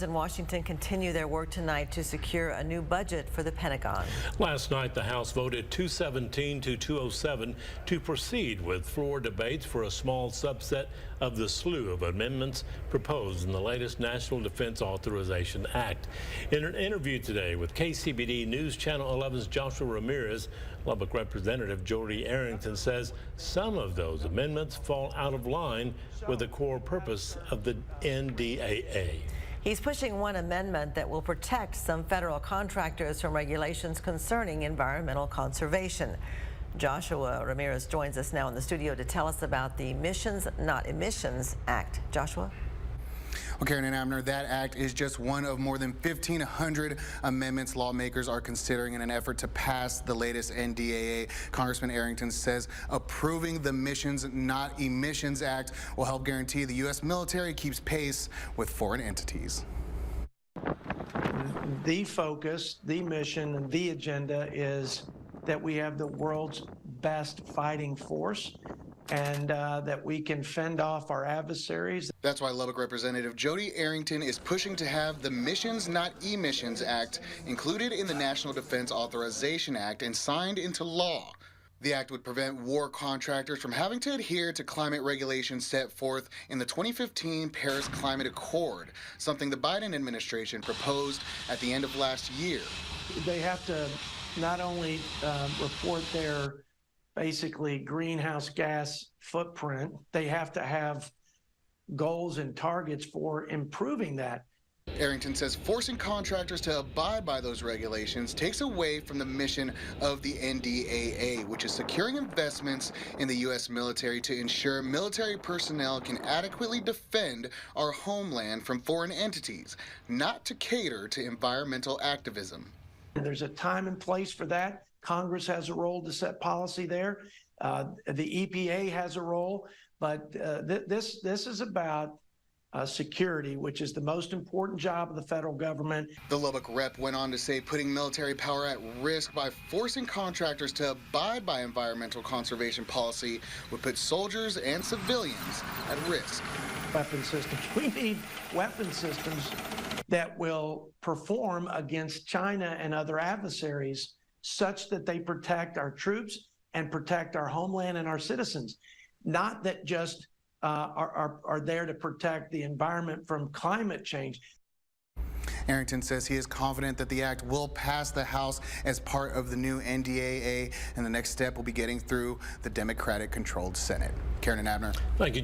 In Washington continue their work tonight to secure a new budget for the Pentagon. Last night, the House voted 217 to 207 to proceed with floor debates for a small subset of the slew of amendments proposed in the latest National Defense Authorization Act. In an interview today with KCBD News Channel 11's Joshua Ramirez, Lubbock Representative Jody Arrington says some of those amendments fall out of line with the core purpose of the NDAA. He's pushing one amendment that will protect some federal contractors from regulations concerning environmental conservation. Joshua Ramirez joins us now in the studio to tell us about the Missions, Not Emissions Act. Joshua? Well, Karen and Abner, that act is just one of more than 1,500 amendments lawmakers are considering in an effort to pass the latest NDAA. Congressman Arrington says approving the Missions, Not Emissions Act will help guarantee the U.S. military keeps pace with foreign entities. The focus, the mission, and the agenda is that we have the world's best fighting force, and that we can fend off our adversaries. That's why Lubbock Representative Jody Arrington is pushing to have the Missions, Not Emissions Act included in the National Defense Authorization Act and signed into law. The act would prevent war contractors from having to adhere to climate regulations set forth in the 2015 Paris Climate Accord, something the Biden administration proposed at the end of last year. They have to not only report their basically greenhouse gas footprint, they have to have goals and targets for improving that. Arrington says forcing contractors to abide by those regulations takes away from the mission of the NDAA, which is securing investments in the U.S. military to ensure military personnel can adequately defend our homeland from foreign entities, not to cater to environmental activism. There's a time and place for that. Congress has a role to set policy there. The EPA has a role, but this is about security, which is the most important job of the federal government. The Lubbock rep went on to say putting military power at risk by forcing contractors to abide by environmental conservation policy would put soldiers and civilians at risk. Weapon systems. We need weapon systems that will perform against China and other adversaries such that they protect our troops and protect our homeland and our citizens, not that just are there to protect the environment from climate change. Arrington says he is confident that the act will pass the House as part of the new NDAA, and the next step will be getting through the Democratic-controlled Senate. Karen and Abner. Thank you.